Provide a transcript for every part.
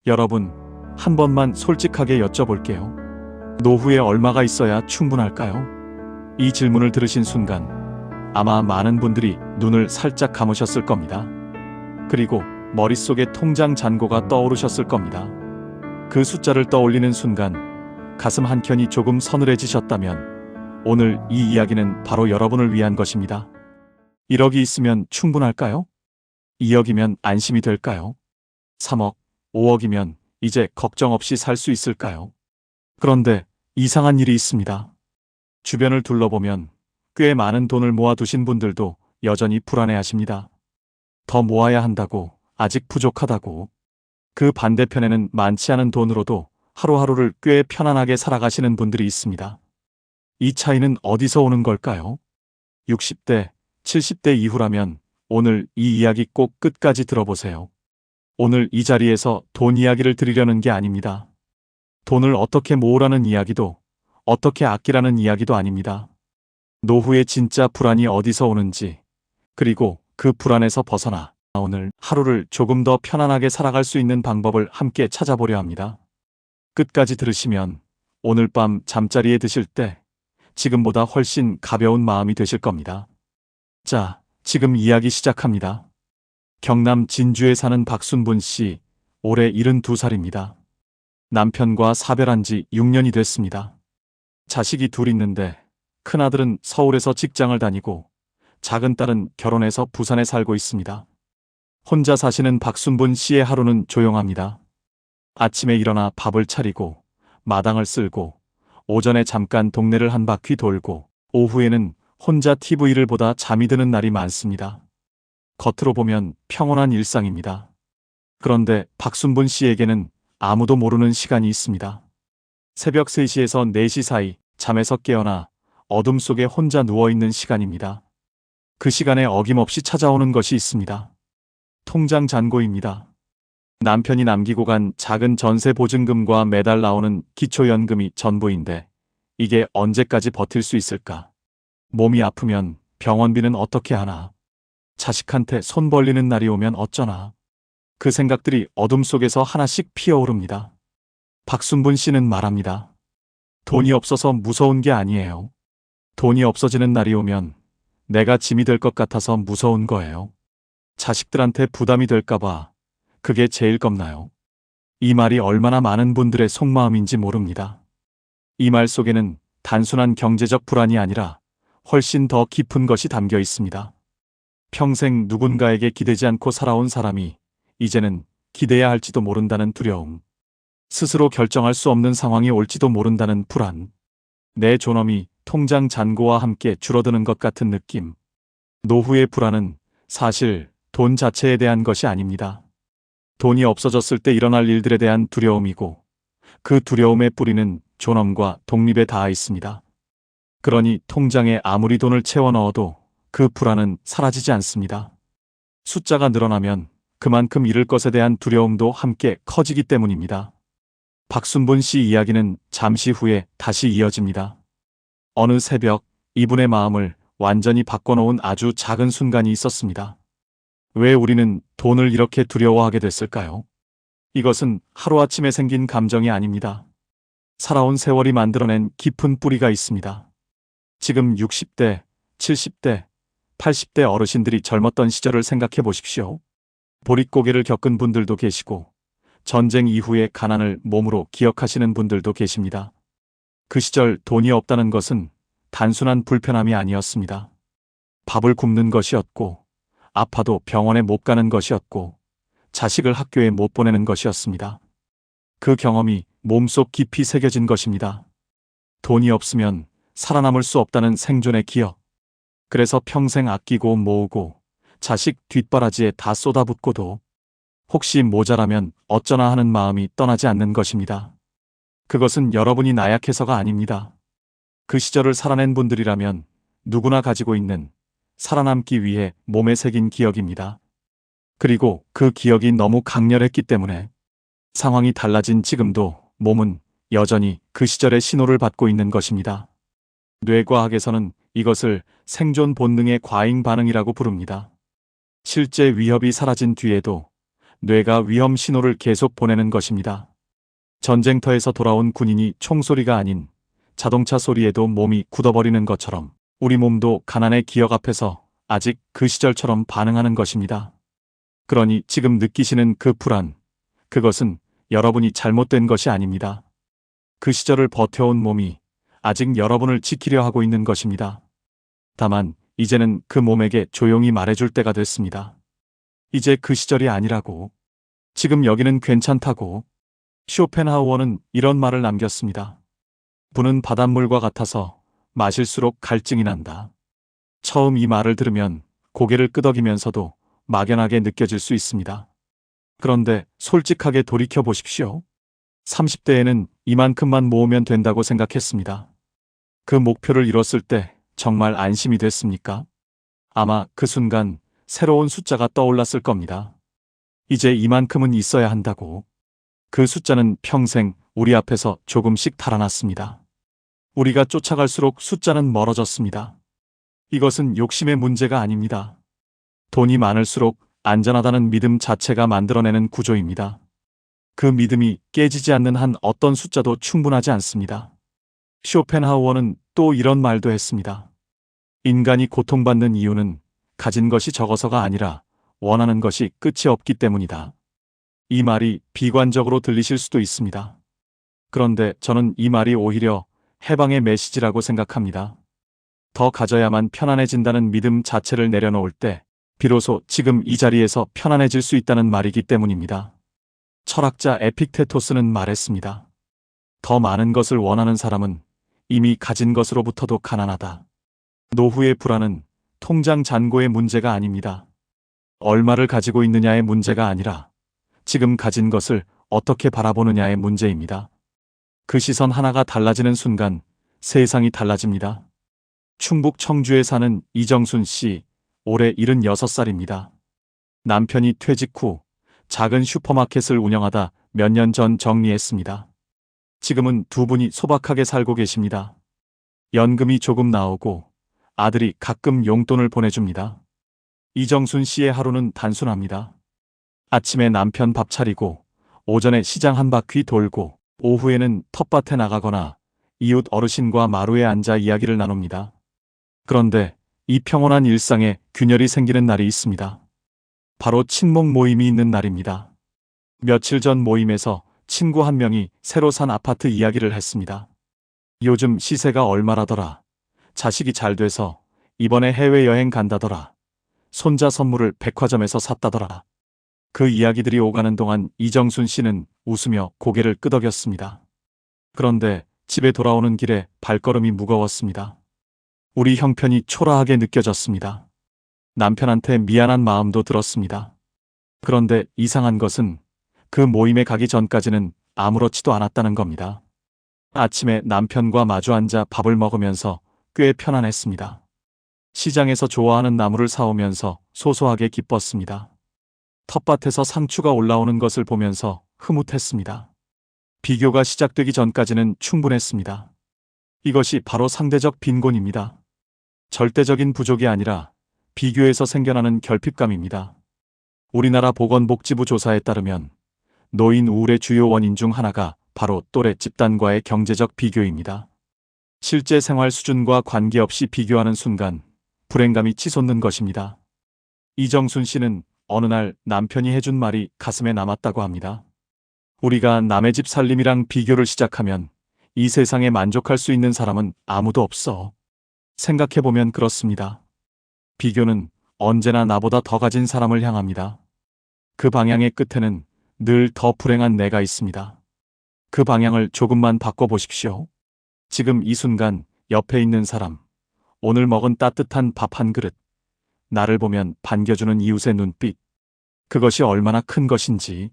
여러분, 한 번만 솔직하게 여쭤볼게요. 노후에 얼마가 있어야 충분할까요? 이 질문을 들으신 순간 아마 많은 분들이 눈을 살짝 감으셨을 겁니다. 그리고 머릿속에 통장 잔고가 떠오르셨을 겁니다. 그 숫자를 떠올리는 순간 가슴 한켠이 조금 서늘해지셨다면 오늘 이 이야기는 바로 여러분을 위한 것입니다. 1억이 있으면 충분할까요? 2억이면 안심이 될까요? 3억, 5억이면 이제 걱정 없이 살 수 있을까요? 그런데 이상한 일이 있습니다. 주변을 둘러보면 꽤 많은 돈을 모아두신 분들도 여전히 불안해하십니다. 더 모아야 한다고, 아직 부족하다고. 그 반대편에는 많지 않은 돈으로도 하루하루를 꽤 편안하게 살아가시는 분들이 있습니다. 이 차이는 어디서 오는 걸까요? 60대, 70대 이후라면 오늘 이 이야기 꼭 끝까지 들어보세요. 오늘 이 자리에서 돈 이야기를 드리려는 게 아닙니다. 돈을 어떻게 모으라는 이야기도, 어떻게 아끼라는 이야기도 아닙니다. 노후에 진짜 불안이 어디서 오는지, 그리고 그 불안에서 벗어나 오늘 하루를 조금 더 편안하게 살아갈 수 있는 방법을 함께 찾아보려 합니다. 끝까지 들으시면 오늘 밤 잠자리에 드실 때 지금보다 훨씬 가벼운 마음이 되실 겁니다. 자, 지금 이야기 시작합니다. 경남 진주에 사는 박순분 씨, 올해 72살입니다. 남편과 사별한 지 6년이 됐습니다. 자식이 둘 있는데 큰아들은 서울에서 직장을 다니고 작은 딸은 결혼해서 부산에 살고 있습니다. 혼자 사시는 박순분 씨의 하루는 조용합니다. 아침에 일어나 밥을 차리고 마당을 쓸고 오전에 잠깐 동네를 한 바퀴 돌고 오후에는 혼자 TV를 보다 잠이 드는 날이 많습니다. 겉으로 보면 평온한 일상입니다. 그런데 박순분 씨에게는 아무도 모르는 시간이 있습니다. 새벽 3시에서 4시 사이 잠에서 깨어나 어둠 속에 혼자 누워있는 시간입니다. 그 시간에 어김없이 찾아오는 것이 있습니다. 통장 잔고입니다. 남편이 남기고 간 작은 전세 보증금과 매달 나오는 기초연금이 전부인데 이게 언제까지 버틸 수 있을까? 몸이 아프면 병원비는 어떻게 하나? 자식한테 손 벌리는 날이 오면 어쩌나? 그 생각들이 어둠 속에서 하나씩 피어오릅니다. 박순분 씨는 말합니다. 돈이 없어서 무서운 게 아니에요. 돈이 없어지는 날이 오면 내가 짐이 될 것 같아서 무서운 거예요. 자식들한테 부담이 될까봐 그게 제일 겁나요. 이 말이 얼마나 많은 분들의 속마음인지 모릅니다. 이 말 속에는 단순한 경제적 불안이 아니라 훨씬 더 깊은 것이 담겨 있습니다. 평생 누군가에게 기대지 않고 살아온 사람이 이제는 기대야 할지도 모른다는 두려움. 스스로 결정할 수 없는 상황이 올지도 모른다는 불안. 내 존엄이 통장 잔고와 함께 줄어드는 것 같은 느낌. 노후의 불안은 사실 돈 자체에 대한 것이 아닙니다. 돈이 없어졌을 때 일어날 일들에 대한 두려움이고 그 두려움의 뿌리는 존엄과 독립에 닿아 있습니다. 그러니 통장에 아무리 돈을 채워 넣어도 그 불안은 사라지지 않습니다. 숫자가 늘어나면 그만큼 잃을 것에 대한 두려움도 함께 커지기 때문입니다. 박순분 씨 이야기는 잠시 후에 다시 이어집니다. 어느 새벽 이분의 마음을 완전히 바꿔놓은 아주 작은 순간이 있었습니다. 왜 우리는 돈을 이렇게 두려워하게 됐을까요? 이것은 하루아침에 생긴 감정이 아닙니다. 살아온 세월이 만들어낸 깊은 뿌리가 있습니다. 지금 60대, 70대, 80대 어르신들이 젊었던 시절을 생각해 보십시오. 보릿고개를 겪은 분들도 계시고 전쟁 이후의 가난을 몸으로 기억하시는 분들도 계십니다. 그 시절 돈이 없다는 것은 단순한 불편함이 아니었습니다. 밥을 굶는 것이었고 아파도 병원에 못 가는 것이었고 자식을 학교에 못 보내는 것이었습니다. 그 경험이 몸속 깊이 새겨진 것입니다. 돈이 없으면 살아남을 수 없다는 생존의 기억. 그래서 평생 아끼고 모으고 자식 뒷바라지에 다 쏟아붓고도 혹시 모자라면 어쩌나 하는 마음이 떠나지 않는 것입니다. 그것은 여러분이 나약해서가 아닙니다. 그 시절을 살아낸 분들이라면 누구나 가지고 있는 살아남기 위해 몸에 새긴 기억입니다. 그리고 그 기억이 너무 강렬했기 때문에 상황이 달라진 지금도 몸은 여전히 그 시절의 신호를 받고 있는 것입니다. 뇌과학에서는 이것을 생존 본능의 과잉 반응이라고 부릅니다. 실제 위협이 사라진 뒤에도 뇌가 위험 신호를 계속 보내는 것입니다. 전쟁터에서 돌아온 군인이 총소리가 아닌 자동차 소리에도 몸이 굳어버리는 것처럼 우리 몸도 가난의 기억 앞에서 아직 그 시절처럼 반응하는 것입니다. 그러니 지금 느끼시는 그 불안, 그것은 여러분이 잘못된 것이 아닙니다. 그 시절을 버텨온 몸이 아직 여러분을 지키려 하고 있는 것입니다. 다만 이제는 그 몸에게 조용히 말해줄 때가 됐습니다. 이제 그 시절이 아니라고. 지금 여기는 괜찮다고. 쇼펜하우어는 이런 말을 남겼습니다. 부는 바닷물과 같아서 마실수록 갈증이 난다. 처음 이 말을 들으면 고개를 끄덕이면서도 막연하게 느껴질 수 있습니다. 그런데 솔직하게 돌이켜 보십시오. 30대에는 이만큼만 모으면 된다고 생각했습니다. 그 목표를 이뤘을 때 정말 안심이 됐습니까? 아마 그 순간 새로운 숫자가 떠올랐을 겁니다. 이제 이만큼은 있어야 한다고. 그 숫자는 평생 우리 앞에서 조금씩 달아났습니다. 우리가 쫓아갈수록 숫자는 멀어졌습니다. 이것은 욕심의 문제가 아닙니다. 돈이 많을수록 안전하다는 믿음 자체가 만들어내는 구조입니다. 그 믿음이 깨지지 않는 한 어떤 숫자도 충분하지 않습니다. 쇼펜하우어는 또 이런 말도 했습니다. 인간이 고통받는 이유는 가진 것이 적어서가 아니라 원하는 것이 끝이 없기 때문이다. 이 말이 비관적으로 들리실 수도 있습니다. 그런데 저는 이 말이 오히려 해방의 메시지라고 생각합니다. 더 가져야만 편안해진다는 믿음 자체를 내려놓을 때 비로소 지금 이 자리에서 편안해질 수 있다는 말이기 때문입니다. 철학자 에픽테토스는 말했습니다. 더 많은 것을 원하는 사람은 이미 가진 것으로부터도 가난하다. 노후의 불안은 통장 잔고의 문제가 아닙니다. 얼마를 가지고 있느냐의 문제가 아니라 지금 가진 것을 어떻게 바라보느냐의 문제입니다. 그 시선 하나가 달라지는 순간 세상이 달라집니다. 충북 청주에 사는 이정순 씨, 올해 76살입니다. 남편이 퇴직 후 작은 슈퍼마켓을 운영하다 몇 년 전 정리했습니다. 지금은 두 분이 소박하게 살고 계십니다. 연금이 조금 나오고 아들이 가끔 용돈을 보내줍니다. 이정순 씨의 하루는 단순합니다. 아침에 남편 밥 차리고 오전에 시장 한 바퀴 돌고 오후에는 텃밭에 나가거나 이웃 어르신과 마루에 앉아 이야기를 나눕니다. 그런데 이 평온한 일상에 균열이 생기는 날이 있습니다. 바로 친목 모임이 있는 날입니다. 며칠 전 모임에서 친구 한 명이 새로 산 아파트 이야기를 했습니다. 요즘 시세가 얼마라더라. 자식이 잘 돼서 이번에 해외여행 간다더라. 손자 선물을 백화점에서 샀다더라. 그 이야기들이 오가는 동안 이정순 씨는 웃으며 고개를 끄덕였습니다. 그런데 집에 돌아오는 길에 발걸음이 무거웠습니다. 우리 형편이 초라하게 느껴졌습니다. 남편한테 미안한 마음도 들었습니다. 그런데 이상한 것은 그 모임에 가기 전까지는 아무렇지도 않았다는 겁니다. 아침에 남편과 마주 앉아 밥을 먹으면서 꽤 편안했습니다. 시장에서 좋아하는 나무를 사오면서 소소하게 기뻤습니다. 텃밭에서 상추가 올라오는 것을 보면서 흐뭇했습니다. 비교가 시작되기 전까지는 충분했습니다. 이것이 바로 상대적 빈곤입니다. 절대적인 부족이 아니라 비교에서 생겨나는 결핍감입니다. 우리나라 보건복지부 조사에 따르면 노인 우울의 주요 원인 중 하나가 바로 또래 집단과의 경제적 비교입니다. 실제 생활 수준과 관계없이 비교하는 순간 불행감이 치솟는 것입니다. 이정순 씨는 어느 날 남편이 해준 말이 가슴에 남았다고 합니다. 우리가 남의 집 살림이랑 비교를 시작하면 이 세상에 만족할 수 있는 사람은 아무도 없어. 생각해보면 그렇습니다. 비교는 언제나 나보다 더 가진 사람을 향합니다. 그 방향의 끝에는 늘 더 불행한 내가 있습니다. 그 방향을 조금만 바꿔보십시오. 지금 이 순간 옆에 있는 사람, 오늘 먹은 따뜻한 밥 한 그릇, 나를 보면 반겨주는 이웃의 눈빛, 그것이 얼마나 큰 것인지.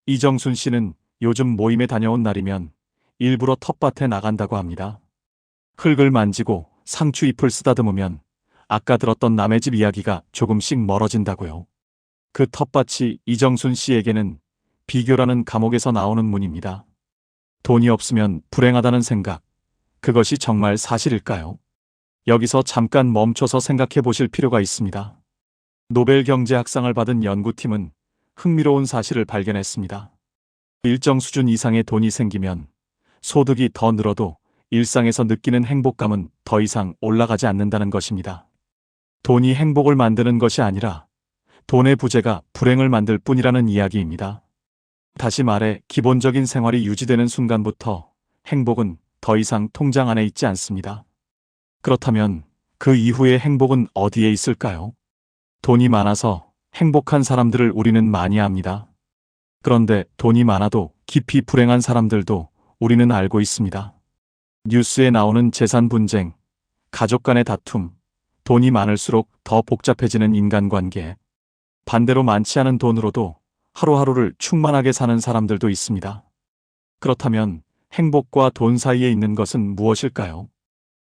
이정순 씨는 요즘 모임에 다녀온 날이면 일부러 텃밭에 나간다고 합니다. 흙을 만지고 상추 잎을 쓰다듬으면 아까 들었던 남의 집 이야기가 조금씩 멀어진다고요. 그 텃밭이 이정순 씨에게는 비교라는 감옥에서 나오는 문입니다. 돈이 없으면 불행하다는 생각, 그것이 정말 사실일까요? 여기서 잠깐 멈춰서 생각해 보실 필요가 있습니다. 노벨 경제학상을 받은 연구팀은 흥미로운 사실을 발견했습니다. 일정 수준 이상의 돈이 생기면 소득이 더 늘어도 일상에서 느끼는 행복감은 더 이상 올라가지 않는다는 것입니다. 돈이 행복을 만드는 것이 아니라 돈의 부재가 불행을 만들 뿐이라는 이야기입니다. 다시 말해 기본적인 생활이 유지되는 순간부터 행복은 더 이상 통장 안에 있지 않습니다. 그렇다면 그 이후의 행복은 어디에 있을까요? 돈이 많아서 행복한 사람들을 우리는 많이 압니다. 그런데 돈이 많아도 깊이 불행한 사람들도 우리는 알고 있습니다. 뉴스에 나오는 재산 분쟁, 가족 간의 다툼, 돈이 많을수록 더 복잡해지는 인간관계. 반대로 많지 않은 돈으로도 하루하루를 충만하게 사는 사람들도 있습니다. 그렇다면 행복과 돈 사이에 있는 것은 무엇일까요?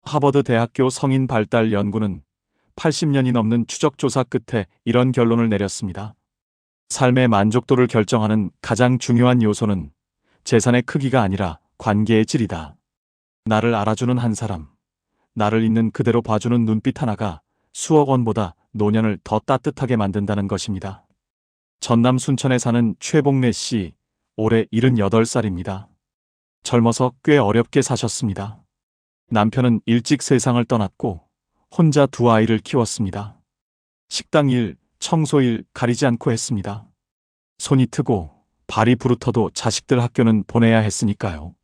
하버드 대학교 성인 발달 연구는 80년이 넘는 추적 조사 끝에 이런 결론을 내렸습니다. 삶의 만족도를 결정하는 가장 중요한 요소는 재산의 크기가 아니라 관계의 질이다. 나를 알아주는 한 사람, 나를 있는 그대로 봐주는 눈빛 하나가 수억 원보다 노년을 더 따뜻하게 만든다는 것입니다. 전남 순천에 사는 최복래 씨, 올해 78살입니다. 젊어서 꽤 어렵게 사셨습니다. 남편은 일찍 세상을 떠났고 혼자 두 아이를 키웠습니다. 식당 일, 청소 일 가리지 않고 했습니다. 손이 트고 발이 부르터도 자식들 학교는 보내야 했으니까요.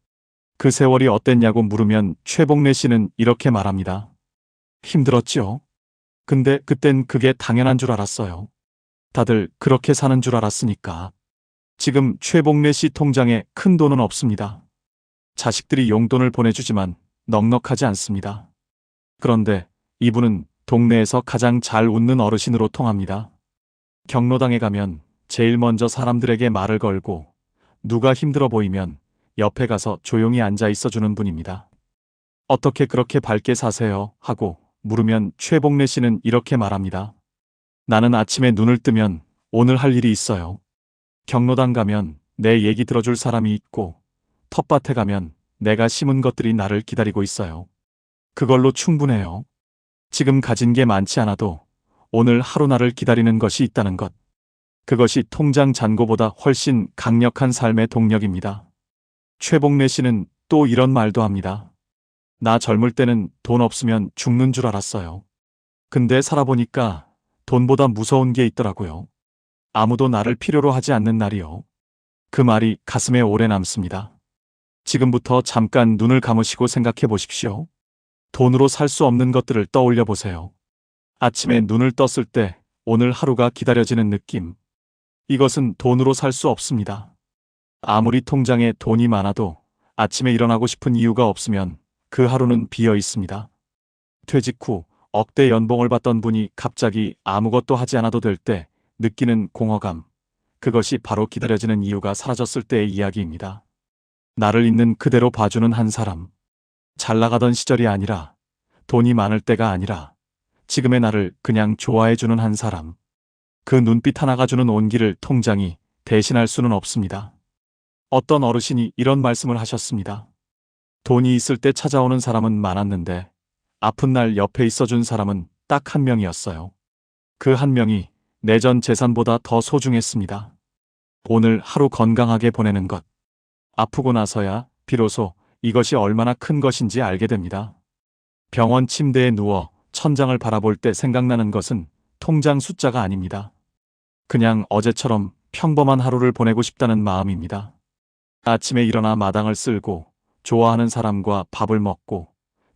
그 세월이 어땠냐고 물으면 최복래 씨는 이렇게 말합니다. 힘들었지요. 근데 그땐 그게 당연한 줄 알았어요. 다들 그렇게 사는 줄 알았으니까. 지금 최복래 씨 통장에 큰 돈은 없습니다. 자식들이 용돈을 보내주지만 넉넉하지 않습니다. 그런데 이분은 동네에서 가장 잘 웃는 어르신으로 통합니다. 경로당에 가면 제일 먼저 사람들에게 말을 걸고 누가 힘들어 보이면 옆에 가서 조용히 앉아 있어주는 분입니다. 어떻게 그렇게 밝게 사세요? 하고 물으면 최복래 씨는 이렇게 말합니다. 나는 아침에 눈을 뜨면 오늘 할 일이 있어요. 경로당 가면 내 얘기 들어줄 사람이 있고 텃밭에 가면 내가 심은 것들이 나를 기다리고 있어요. 그걸로 충분해요. 지금 가진 게 많지 않아도 오늘 하루 나를 기다리는 것이 있다는 것. 그것이 통장 잔고보다 훨씬 강력한 삶의 동력입니다. 최복래 씨는 또 이런 말도 합니다. 나 젊을 때는 돈 없으면 죽는 줄 알았어요. 근데 살아보니까 돈보다 무서운 게 있더라고요. 아무도 나를 필요로 하지 않는 날이요. 그 말이 가슴에 오래 남습니다. 지금부터 잠깐 눈을 감으시고 생각해 보십시오. 돈으로 살 수 없는 것들을 떠올려 보세요. 아침에 눈을 떴을 때 오늘 하루가 기다려지는 느낌. 이것은 돈으로 살 수 없습니다. 아무리 통장에 돈이 많아도 아침에 일어나고 싶은 이유가 없으면 그 하루는 비어 있습니다. 퇴직 후 억대 연봉을 받던 분이 갑자기 아무것도 하지 않아도 될 때 느끼는 공허감. 그것이 바로 기다려지는 이유가 사라졌을 때의 이야기입니다. 나를 있는 그대로 봐주는 한 사람. 잘 나가던 시절이 아니라 돈이 많을 때가 아니라 지금의 나를 그냥 좋아해주는 한 사람. 그 눈빛 하나가 주는 온기를 통장이 대신할 수는 없습니다. 어떤 어르신이 이런 말씀을 하셨습니다. 돈이 있을 때 찾아오는 사람은 많았는데 아픈 날 옆에 있어준 사람은 딱 한 명이었어요. 그 한 명이 내 전 재산보다 더 소중했습니다. 오늘 하루 건강하게 보내는 것. 아프고 나서야 비로소 이것이 얼마나 큰 것인지 알게 됩니다. 병원 침대에 누워 천장을 바라볼 때 생각나는 것은 통장 숫자가 아닙니다. 그냥 어제처럼 평범한 하루를 보내고 싶다는 마음입니다. 아침에 일어나 마당을 쓸고 좋아하는 사람과 밥을 먹고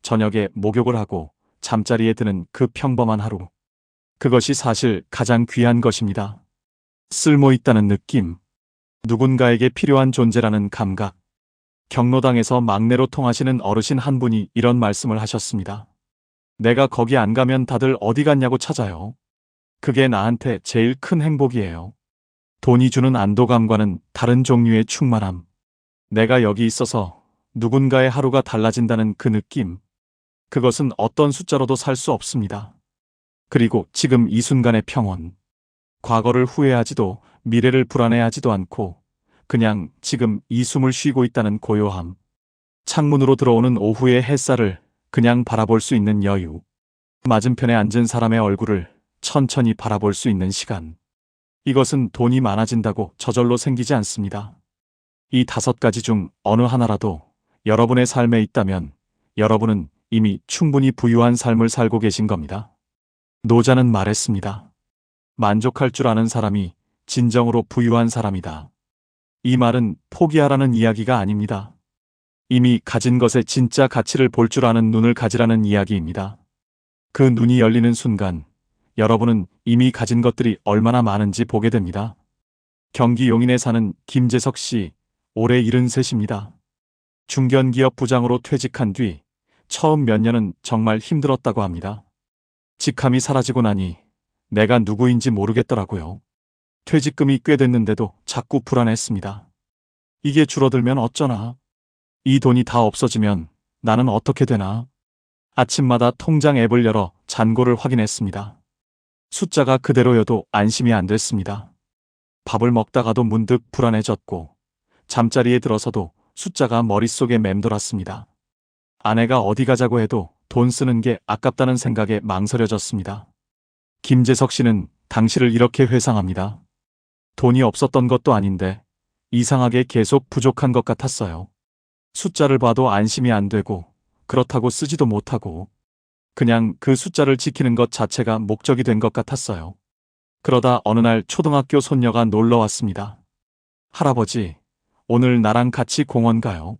저녁에 목욕을 하고 잠자리에 드는 그 평범한 하루. 그것이 사실 가장 귀한 것입니다. 쓸모 있다는 느낌. 누군가에게 필요한 존재라는 감각. 경로당에서 막내로 통하시는 어르신 한 분이 이런 말씀을 하셨습니다. 내가 거기 안 가면 다들 어디 갔냐고 찾아요. 그게 나한테 제일 큰 행복이에요. 돈이 주는 안도감과는 다른 종류의 충만함. 내가 여기 있어서 누군가의 하루가 달라진다는 그 느낌. 그것은 어떤 숫자로도 살 수 없습니다. 그리고 지금 이 순간의 평온. 과거를 후회하지도 미래를 불안해하지도 않고 그냥 지금 이 숨을 쉬고 있다는 고요함. 창문으로 들어오는 오후의 햇살을 그냥 바라볼 수 있는 여유. 맞은편에 앉은 사람의 얼굴을 천천히 바라볼 수 있는 시간. 이것은 돈이 많아진다고 저절로 생기지 않습니다. 이 5가지 중 어느 하나라도 여러분의 삶에 있다면 여러분은 이미 충분히 부유한 삶을 살고 계신 겁니다. 노자는 말했습니다. 만족할 줄 아는 사람이 진정으로 부유한 사람이다. 이 말은 포기하라는 이야기가 아닙니다. 이미 가진 것의 진짜 가치를 볼 줄 아는 눈을 가지라는 이야기입니다. 그 눈이 열리는 순간 여러분은 이미 가진 것들이 얼마나 많은지 보게 됩니다. 경기 용인에 사는 김재석 씨, 올해 73입니다. 중견기업 부장으로 퇴직한 뒤 처음 몇 년은 정말 힘들었다고 합니다. 직함이 사라지고 나니 내가 누구인지 모르겠더라고요. 퇴직금이 꽤 됐는데도 자꾸 불안했습니다. 이게 줄어들면 어쩌나? 이 돈이 다 없어지면 나는 어떻게 되나? 아침마다 통장 앱을 열어 잔고를 확인했습니다. 숫자가 그대로여도 안심이 안 됐습니다. 밥을 먹다가도 문득 불안해졌고 잠자리에 들어서도 숫자가 머릿속에 맴돌았습니다. 아내가 어디 가자고 해도 돈 쓰는 게 아깝다는 생각에 망설여졌습니다. 김재석 씨는 당시를 이렇게 회상합니다. 돈이 없었던 것도 아닌데 이상하게 계속 부족한 것 같았어요. 숫자를 봐도 안심이 안 되고 그렇다고 쓰지도 못하고 그냥 그 숫자를 지키는 것 자체가 목적이 된 것 같았어요. 그러다 어느 날 초등학교 손녀가 놀러 왔습니다. 할아버지, 오늘 나랑 같이 공원 가요.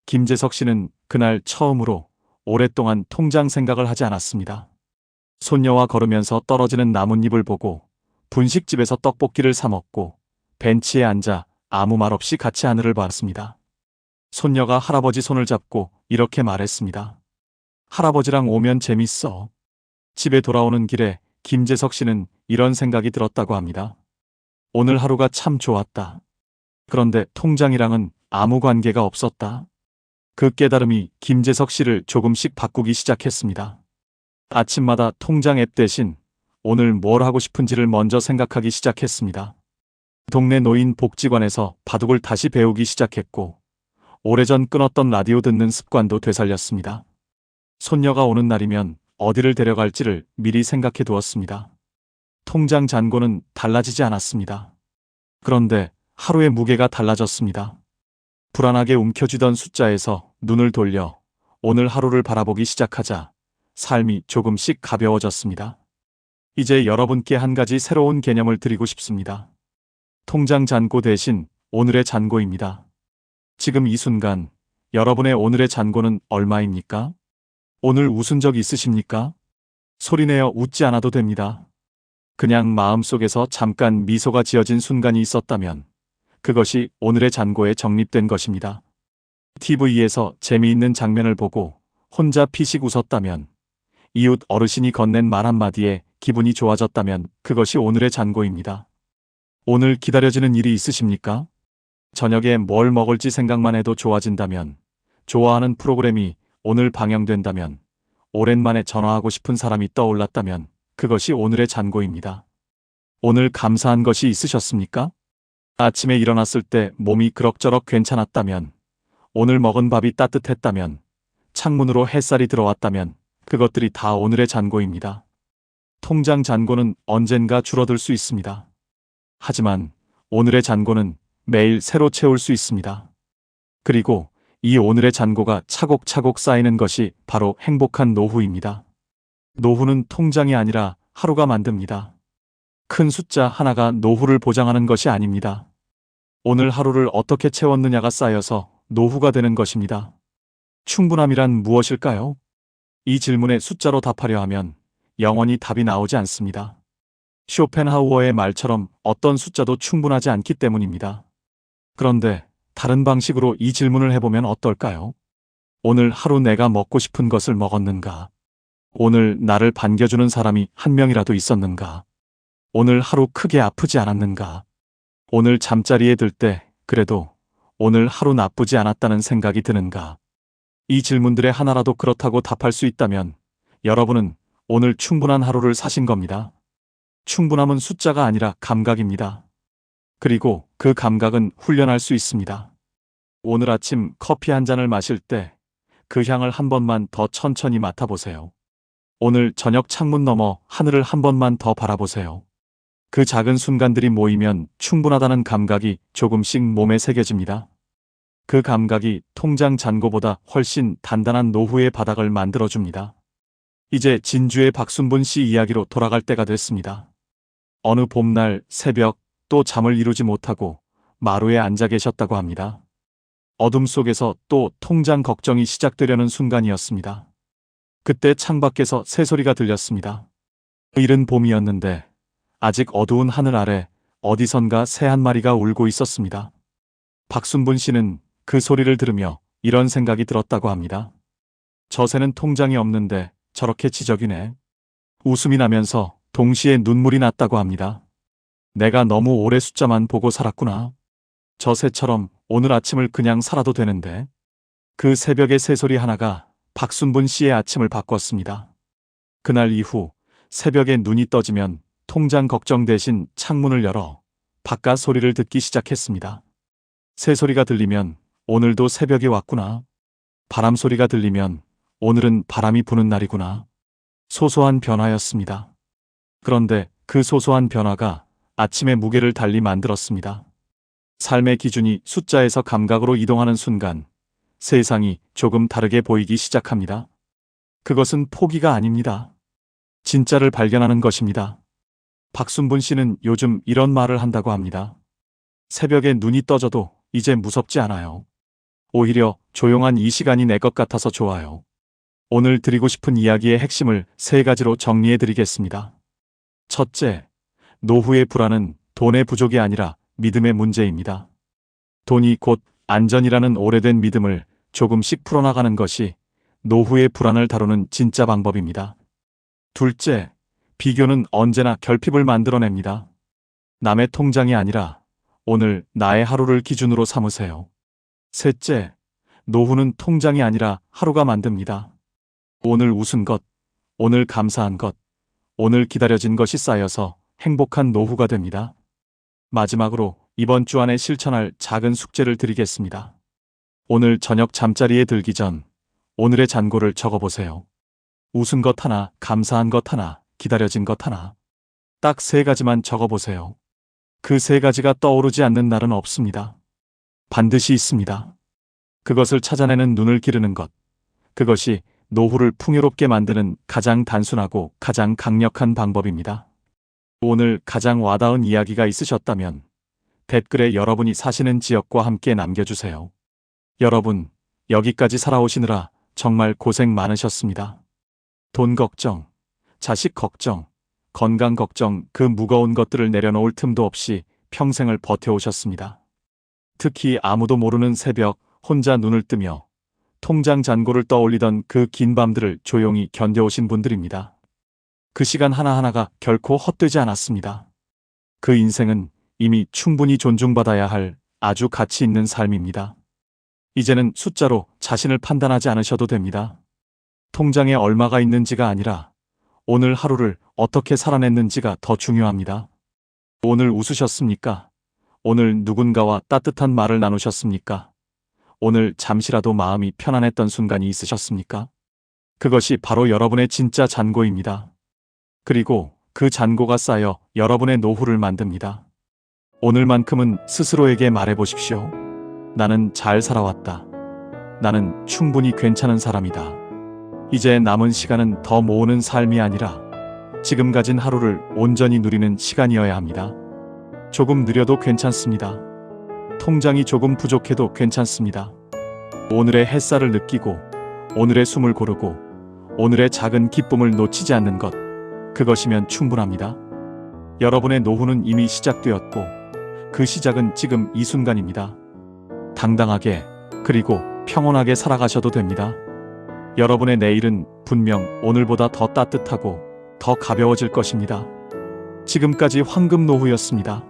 김재석 씨는 그날 처음으로 오랫동안 통장 생각을 하지 않았습니다. 손녀와 걸으면서 떨어지는 나뭇잎을 보고 분식집에서 떡볶이를 사 먹고 벤치에 앉아 아무 말 없이 같이 하늘을 봤습니다. 손녀가 할아버지 손을 잡고 이렇게 말했습니다. 할아버지랑 오면 재밌어. 집에 돌아오는 길에 김재석 씨는 이런 생각이 들었다고 합니다. 오늘 하루가 참 좋았다. 그런데 통장이랑은 아무 관계가 없었다. 그 깨달음이 김재석 씨를 조금씩 바꾸기 시작했습니다. 아침마다 통장 앱 대신 오늘 뭘 하고 싶은지를 먼저 생각하기 시작했습니다. 동네 노인 복지관에서 바둑을 다시 배우기 시작했고 오래전 끊었던 라디오 듣는 습관도 되살렸습니다. 손녀가 오는 날이면 어디를 데려갈지를 미리 생각해 두었습니다. 통장 잔고는 달라지지 않았습니다. 그런데 하루의 무게가 달라졌습니다. 불안하게 움켜쥐던 숫자에서 눈을 돌려 오늘 하루를 바라보기 시작하자 삶이 조금씩 가벼워졌습니다. 이제 여러분께 한 가지 새로운 개념을 드리고 싶습니다. 통장 잔고 대신 오늘의 잔고입니다. 지금 이 순간 여러분의 오늘의 잔고는 얼마입니까? 오늘 웃은 적 있으십니까? 소리내어 웃지 않아도 됩니다. 그냥 마음속에서 잠깐 미소가 지어진 순간이 있었다면 그것이 오늘의 잔고에 적립된 것입니다. TV에서 재미있는 장면을 보고 혼자 피식 웃었다면, 이웃 어르신이 건넨 말 한마디에 기분이 좋아졌다면 그것이 오늘의 잔고입니다. 오늘 기다려지는 일이 있으십니까? 저녁에 뭘 먹을지 생각만 해도 좋아진다면, 좋아하는 프로그램이 오늘 방영된다면, 오랜만에 전화하고 싶은 사람이 떠올랐다면 그것이 오늘의 잔고입니다. 오늘 감사한 것이 있으셨습니까? 아침에 일어났을 때 몸이 그럭저럭 괜찮았다면, 오늘 먹은 밥이 따뜻했다면, 창문으로 햇살이 들어왔다면 그것들이 다 오늘의 잔고입니다. 통장 잔고는 언젠가 줄어들 수 있습니다. 하지만 오늘의 잔고는 매일 새로 채울 수 있습니다. 그리고 이 오늘의 잔고가 차곡차곡 쌓이는 것이 바로 행복한 노후입니다. 노후는 통장이 아니라 하루가 만듭니다. 큰 숫자 하나가 노후를 보장하는 것이 아닙니다. 오늘 하루를 어떻게 채웠느냐가 쌓여서 노후가 되는 것입니다. 충분함이란 무엇일까요? 이 질문에 숫자로 답하려 하면 영원히 답이 나오지 않습니다. 쇼펜하우어의 말처럼 어떤 숫자도 충분하지 않기 때문입니다. 그런데 다른 방식으로 이 질문을 해보면 어떨까요? 오늘 하루 내가 먹고 싶은 것을 먹었는가? 오늘 나를 반겨주는 사람이 한 명이라도 있었는가? 오늘 하루 크게 아프지 않았는가? 오늘 잠자리에 들 때 그래도 오늘 하루 나쁘지 않았다는 생각이 드는가? 이 질문들의 하나라도 그렇다고 답할 수 있다면 여러분은 오늘 충분한 하루를 사신 겁니다. 충분함은 숫자가 아니라 감각입니다. 그리고 그 감각은 훈련할 수 있습니다. 오늘 아침 커피 한 잔을 마실 때 그 향을 한 번만 더 천천히 맡아보세요. 오늘 저녁 창문 너머 하늘을 한 번만 더 바라보세요. 그 작은 순간들이 모이면 충분하다는 감각이 조금씩 몸에 새겨집니다. 그 감각이 통장 잔고보다 훨씬 단단한 노후의 바닥을 만들어줍니다. 이제 진주의 박순분 씨 이야기로 돌아갈 때가 됐습니다. 어느 봄날 새벽 또 잠을 이루지 못하고 마루에 앉아 계셨다고 합니다. 어둠 속에서 또 통장 걱정이 시작되려는 순간이었습니다. 그때 창밖에서 새소리가 들렸습니다. 이른 봄이었는데 아직 어두운 하늘 아래 어디선가 새 한 마리가 울고 있었습니다. 박순분 씨는 그 소리를 들으며 이런 생각이 들었다고 합니다. 저 새는 통장이 없는데 저렇게 지저귀네. 웃음이 나면서 동시에 눈물이 났다고 합니다. 내가 너무 오래 숫자만 보고 살았구나. 저 새처럼 오늘 아침을 그냥 살아도 되는데. 그 새벽의 새소리 하나가 박순분 씨의 아침을 바꿨습니다. 그날 이후 새벽에 눈이 떠지면 통장 걱정 대신 창문을 열어 바깥 소리를 듣기 시작했습니다. 새소리가 들리면 오늘도 새벽이 왔구나. 바람 소리가 들리면 오늘은 바람이 부는 날이구나. 소소한 변화였습니다. 그런데 그 소소한 변화가 아침의 무게를 달리 만들었습니다. 삶의 기준이 숫자에서 감각으로 이동하는 순간 세상이 조금 다르게 보이기 시작합니다. 그것은 포기가 아닙니다. 진짜를 발견하는 것입니다. 박순분 씨는 요즘 이런 말을 한다고 합니다. 새벽에 눈이 떠져도 이제 무섭지 않아요. 오히려 조용한 이 시간이 내 것 같아서 좋아요. 오늘 드리고 싶은 이야기의 핵심을 3가지로 정리해 드리겠습니다. 첫째, 노후의 불안은 돈의 부족이 아니라 믿음의 문제입니다. 돈이 곧 안전이라는 오래된 믿음을 조금씩 풀어나가는 것이 노후의 불안을 다루는 진짜 방법입니다. 둘째, 비교는 언제나 결핍을 만들어냅니다. 남의 통장이 아니라 오늘 나의 하루를 기준으로 삼으세요. 셋째, 노후는 통장이 아니라 하루가 만듭니다. 오늘 웃은 것, 오늘 감사한 것, 오늘 기다려진 것이 쌓여서 행복한 노후가 됩니다. 마지막으로 이번 주 안에 실천할 작은 숙제를 드리겠습니다. 오늘 저녁 잠자리에 들기 전 오늘의 잔고를 적어보세요. 웃은 것 하나, 감사한 것 하나, 기다려진 것 하나. 딱 3가지만 적어보세요. 그 3가지가 떠오르지 않는 날은 없습니다. 반드시 있습니다. 그것을 찾아내는 눈을 기르는 것. 그것이 노후를 풍요롭게 만드는 가장 단순하고 가장 강력한 방법입니다. 오늘 가장 와닿은 이야기가 있으셨다면 댓글에 여러분이 사시는 지역과 함께 남겨주세요. 여러분, 여기까지 살아오시느라 정말 고생 많으셨습니다. 돈 걱정, 자식 걱정, 건강 걱정, 그 무거운 것들을 내려놓을 틈도 없이 평생을 버텨오셨습니다. 특히 아무도 모르는 새벽 혼자 눈을 뜨며 통장 잔고를 떠올리던 그 긴 밤들을 조용히 견뎌오신 분들입니다. 그 시간 하나하나가 결코 헛되지 않았습니다. 그 인생은 이미 충분히 존중받아야 할 아주 가치 있는 삶입니다. 이제는 숫자로 자신을 판단하지 않으셔도 됩니다. 통장에 얼마가 있는지가 아니라 오늘 하루를 어떻게 살아냈는지가 더 중요합니다. 오늘 웃으셨습니까? 오늘 누군가와 따뜻한 말을 나누셨습니까? 오늘 잠시라도 마음이 편안했던 순간이 있으셨습니까? 그것이 바로 여러분의 진짜 잔고입니다. 그리고 그 잔고가 쌓여 여러분의 노후를 만듭니다. 오늘만큼은 스스로에게 말해보십시오. 나는 잘 살아왔다. 나는 충분히 괜찮은 사람이다. 이제 남은 시간은 더 모으는 삶이 아니라 지금 가진 하루를 온전히 누리는 시간이어야 합니다. 조금 느려도 괜찮습니다. 통장이 조금 부족해도 괜찮습니다. 오늘의 햇살을 느끼고 오늘의 숨을 고르고 오늘의 작은 기쁨을 놓치지 않는 것, 그것이면 충분합니다. 여러분의 노후는 이미 시작되었고 그 시작은 지금 이 순간입니다. 당당하게 그리고 평온하게 살아가셔도 됩니다. 여러분의 내일은 분명 오늘보다 더 따뜻하고 더 가벼워질 것입니다. 지금까지 황금 노후였습니다.